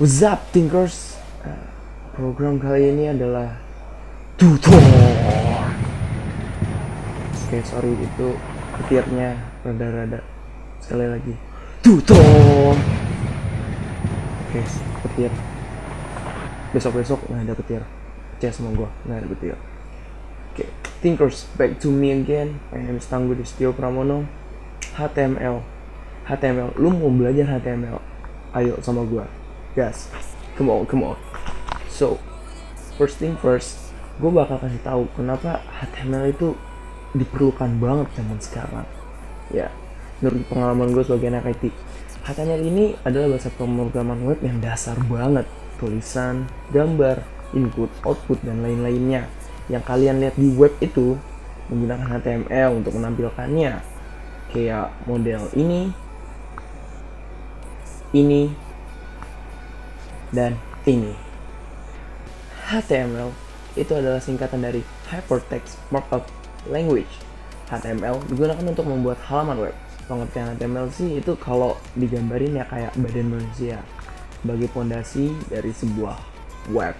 What's up, Thinkers? Program kali ini adalah tutor. Oke, sorry itu petirnya rada-rada. Sekali lagi, tutor. Oke, petir. Besok-besok nggak ada petir. Percaya sama gue, nggak ada petir. Oke, Thinkers, back to me again. My name is Tangguh Distio Pramono. HTML. HTML, lu mau belajar HTML? Ayo sama gue, gas. Come on. So, first thing first, gue bakal kasih tahu kenapa HTML itu diperlukan banget zaman sekarang. Ya, menurut pengalaman gue sebagai anak IT, HTML ini adalah bahasa pemrograman web yang dasar banget. Tulisan, gambar, input, output, dan lain-lainnya yang kalian lihat di web itu menggunakan HTML untuk menampilkannya. Kayak model ini, dan ini. HTML itu adalah singkatan dari Hypertext Markup Language. HTML digunakan untuk membuat halaman web. Pengertian HTML sih itu kalau digambarin ya kayak badan manusia sebagai fondasi dari sebuah web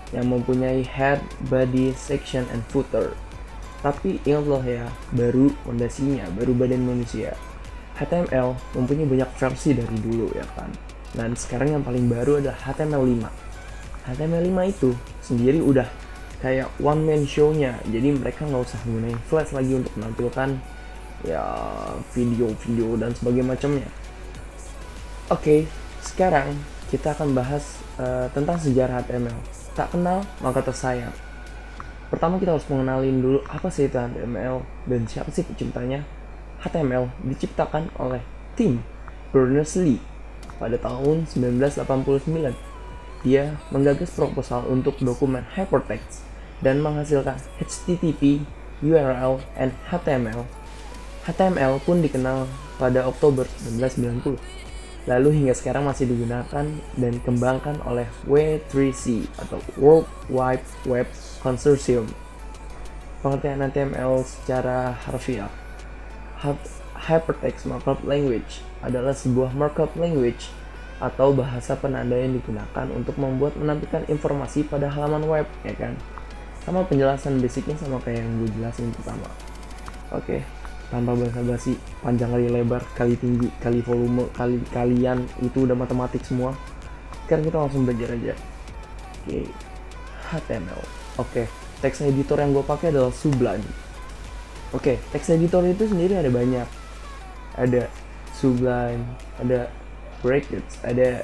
yang mempunyai head, body, section, and footer. Tapi ingat loh ya, baru fondasinya, baru badan manusia. HTML mempunyai banyak versi dari dulu ya kan. Dan sekarang yang paling baru adalah HTML5. HTML5 itu sendiri udah kayak one man show-nya. Jadi mereka nggak usah menggunakan Flash lagi untuk menampilkan ya video-video dan sebagainya macamnya. Oke, sekarang kita akan bahas tentang sejarah HTML. Tak kenal maka tersayang. Pertama kita harus mengenalin dulu apa sih itu HTML dan siapa sih penciptanya. HTML diciptakan oleh Tim Berners-Lee pada tahun 1989. Dia menggagas proposal untuk dokumen hypertext dan menghasilkan HTTP, URL, and HTML. HTML pun dikenal pada Oktober 1990. Lalu hingga sekarang masih digunakan dan dikembangkan oleh W3C atau World Wide Web Consortium. Pengertian HTML secara harfiah. Hypertext Markup Language adalah sebuah markup language atau bahasa penanda yang digunakan untuk membuat menampilkan informasi pada halaman web, ya kan? Sama penjelasan basicnya sama kayak yang gue jelasin pertama. Oke, tanpa basa-basi, panjang kali lebar, kali tinggi, kali volume, kali kalian itu udah matematik semua. Sekarang kita langsung belajar aja. Oke, HTML. Oke, text editor yang gue pakai adalah Sublime. Oke, text editor itu sendiri ada banyak. Ada Sublime, ada Brackets, ada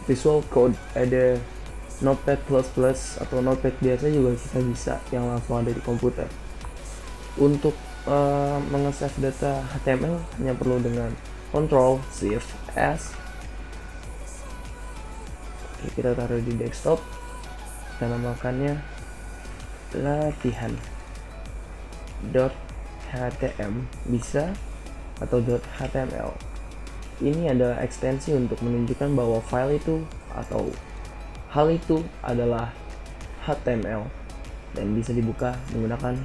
Visual Code, ada Notepad++ atau Notepad biasa juga kita bisa yang langsung ada di komputer. Untuk mengesave data HTML hanya perlu dengan Ctrl+Shift+S. Oke, kita taruh di desktop. Kita namakannya latihan.htm bisa atau .html. Ini adalah ekstensi untuk menunjukkan bahwa file itu atau hal itu adalah HTML dan bisa dibuka menggunakan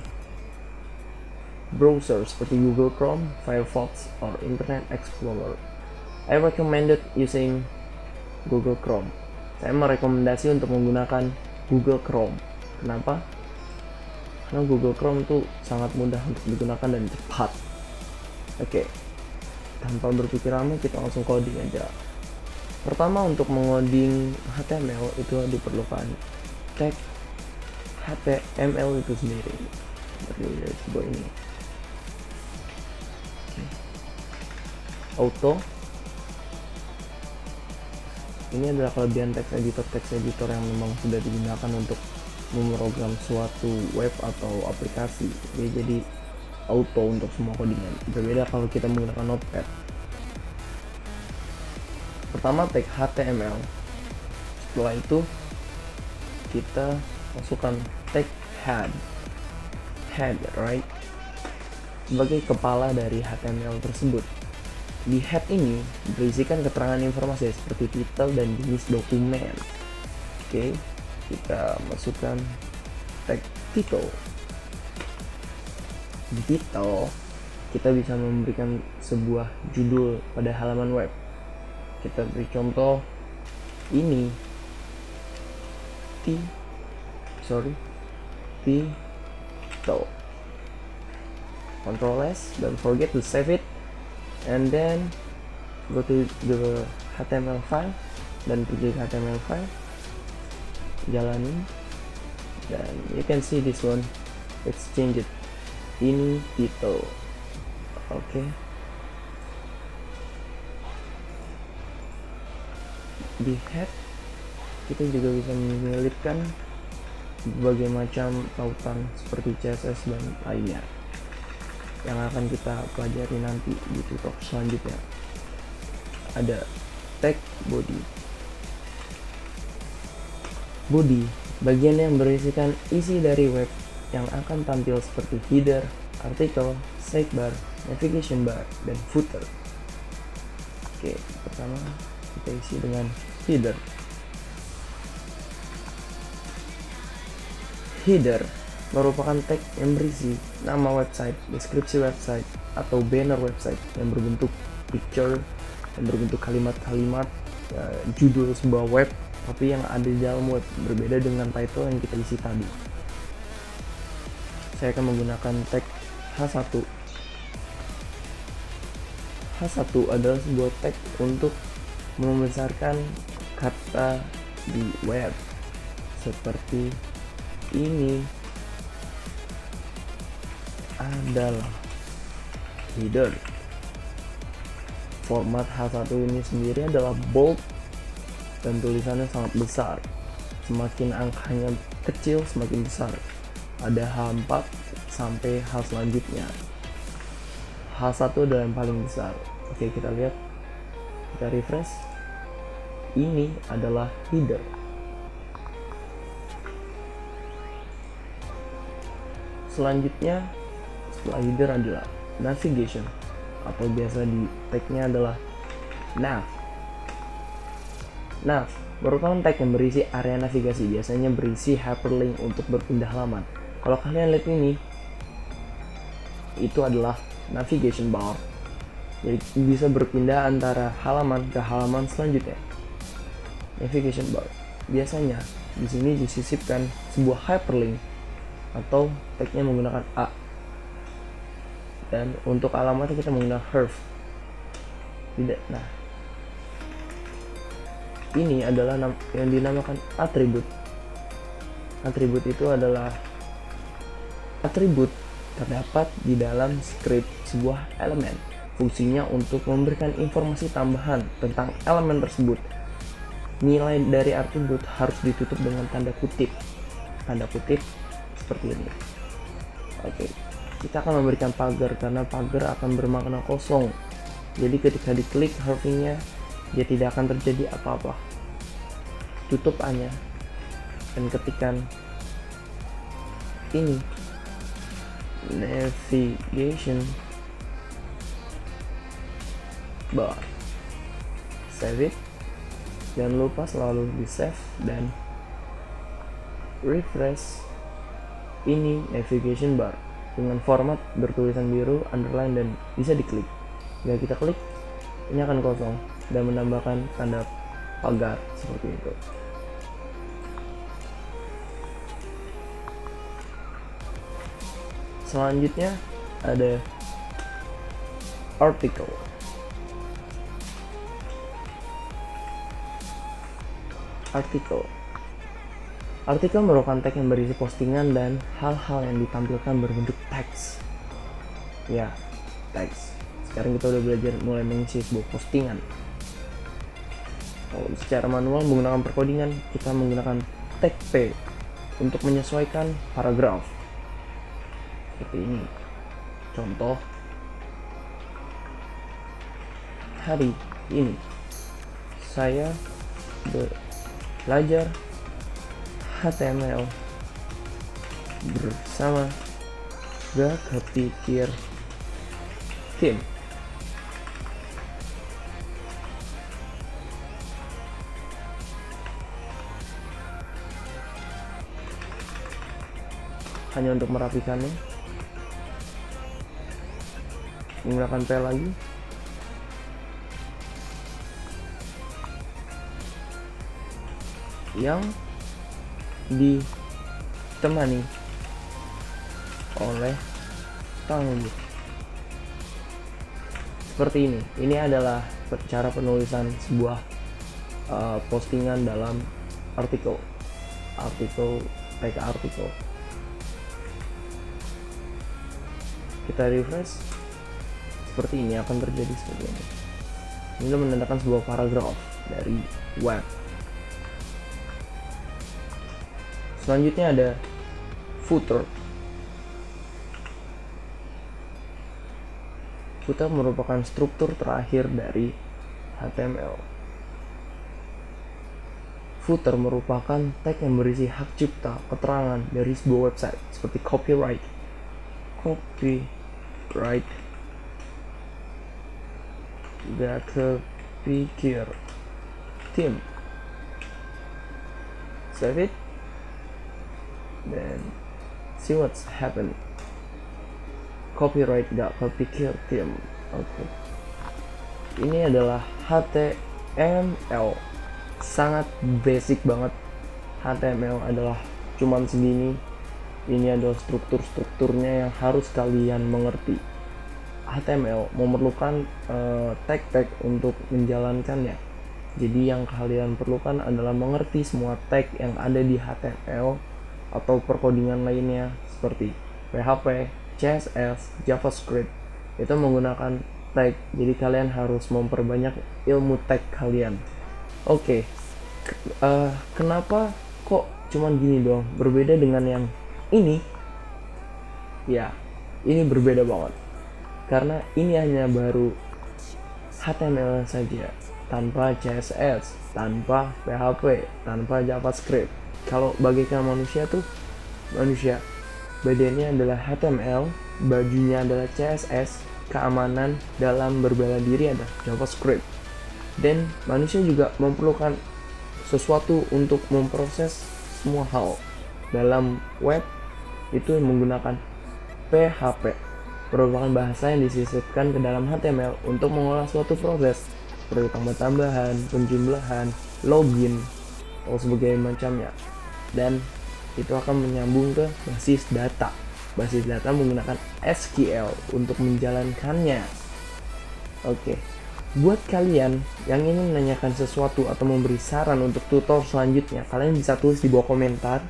browser seperti Google Chrome, Firefox, or Internet Explorer. I recommended using Google Chrome. Saya merekomendasi untuk menggunakan Google Chrome. Kenapa? Karena Google Chrome itu sangat mudah untuk digunakan dan cepat. Oke, tanpa berpikir lama kita langsung coding aja. Pertama, untuk mengoding HTML itu diperlukan tag HTML itu sendiri. Terdiri dari sebuah ini. Auto. Ini adalah kelebihan text editor yang memang sudah digunakan untuk memprogram suatu web atau aplikasi. Jadi auto untuk semua codingan. Berbeda kalau kita menggunakan Notepad. Pertama tag HTML. Setelah itu kita masukkan tag head, right? Sebagai kepala dari HTML tersebut. Di head ini berisikan keterangan informasi seperti title dan jenis dokumen. Oke, kita masukkan tag title. Di title kita bisa memberikan sebuah judul pada halaman web. Kita beri contoh ini title. Control S, don't forget to save it, and then go to the HTML file dan pergi ke HTML file, jalanin, dan you can see this one, let's change it, ini title. Oke. Di head kita juga bisa menyelipkan berbagai macam tautan seperti CSS dan lainnya yang akan kita pelajari nanti di tutorial selanjutnya. Ada tag body, bagian yang berisikan isi dari web yang akan tampil seperti header, artikel, sidebar, navigation bar, dan footer. Oke, pertama kita isi dengan header. Header merupakan tag yang berisi nama website, deskripsi website, atau banner website yang berbentuk picture, yang berbentuk kalimat-kalimat, judul sebuah web, tapi yang ada di dalam web berbeda dengan title yang kita isi tadi. Saya akan menggunakan tag H1. H1 adalah sebuah tag untuk membesarkan kata di web seperti ini adalah header. Format H1 ini sendiri adalah bold dan tulisannya sangat besar. Semakin angkanya kecil semakin besar. Ada H4 sampai H selanjutnya. H1 adalah yang paling besar. Oke, kita lihat, kita refresh. Ini adalah header. Selanjutnya setelah header adalah navigation, atau biasa di tagnya adalah nav. Nav merupakan tag yang berisi area navigasi, biasanya berisi hyperlink untuk berpindah halaman. Kalau kalian lihat ini, itu adalah navigation bar, jadi bisa berpindah antara halaman ke halaman selanjutnya. Navigation bar biasanya di sini disisipkan sebuah hyperlink atau tagnya menggunakan A, dan untuk alamatnya kita menggunakan href. Tidak. Nah, ini adalah yang dinamakan atribut. Atribut itu adalah atribut terdapat di dalam script sebuah elemen. Fungsinya untuk memberikan informasi tambahan tentang elemen tersebut. Nilai dari atribut harus ditutup dengan tanda kutip. Tanda kutip seperti ini. Oke, kita akan memberikan pagar karena pagar akan bermakna kosong. Jadi ketika diklik hrefnya, dia tidak akan terjadi apa-apa. Tutup A-nya dan ketikkan ini navigation bar. Save it. Jangan lupa selalu di save dan refresh. Ini navigation bar dengan format bertulisan biru, underline, dan bisa diklik. Jika kita klik, ini akan kosong dan menambahkan tanda pagar seperti itu. Selanjutnya ada article. Artikel merupakan tag yang berisi postingan dan hal-hal yang ditampilkan berbentuk teks. Ya, teks. Sekarang kita udah belajar mulai mengisi sebuah postingan. Kalau secara manual menggunakan perkodingan, kita menggunakan tag P untuk menyesuaikan paragraf. Seperti ini. Contoh, hari ini saya belajar HTML bersama gak kepikir tim. Hanya untuk merapikannya, menggunakan P lagi. yang ditemani oleh tangguh. Seperti ini. Ini adalah cara penulisan sebuah postingan dalam artikel, tag artikel. Kita refresh, seperti ini akan terjadi seperti ini. Ini menandakan sebuah paragraf dari web. Selanjutnya ada footer. Footer merupakan struktur terakhir dari HTML. Footer merupakan tag yang berisi hak cipta, keterangan dari sebuah website seperti copyright, gak kepikir, tim, save it, then see what's happened. Copyright gak kepikir, tim. Oke. Ini adalah HTML. Sangat basic banget. HTML adalah cuman segini. Ini adalah strukturnya yang harus kalian mengerti. HTML memerlukan tag-tag untuk menjalankannya. Jadi yang kalian perlukan adalah mengerti semua tag yang ada di HTML atau perkodingan lainnya seperti PHP, CSS, JavaScript. Itu menggunakan tag. Jadi kalian harus memperbanyak ilmu tag kalian. Oke. Kenapa kok cuman gini doang? Berbeda dengan yang ini? Ya, ini berbeda banget. Karena ini hanya baru HTML saja, tanpa CSS, tanpa PHP, tanpa JavaScript. Kalau bagaikan manusia, badannya adalah HTML, bajunya adalah CSS, keamanan dalam berbela diri ada JavaScript. Dan manusia juga memerlukan sesuatu untuk memproses semua hal. Dalam web itu menggunakan PHP, merupakan bahasa yang disisipkan ke dalam HTML untuk mengolah suatu proses seperti tambah-tambahan, penjumlahan, login, atau sebagainya macamnya. Dan itu akan menyambung ke basis data. Basis data menggunakan SQL untuk menjalankannya. Oke. Buat kalian yang ingin menanyakan sesuatu atau memberi saran untuk tutor selanjutnya, kalian bisa tulis di bawah komentar.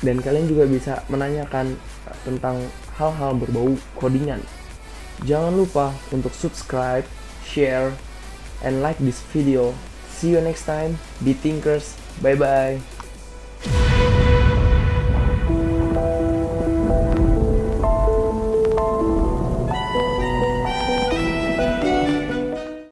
Dan kalian juga bisa menanyakan tentang hal-hal berbau codingan. Jangan lupa untuk subscribe, share, and like this video. See you next time. Be thinkers. Bye-bye.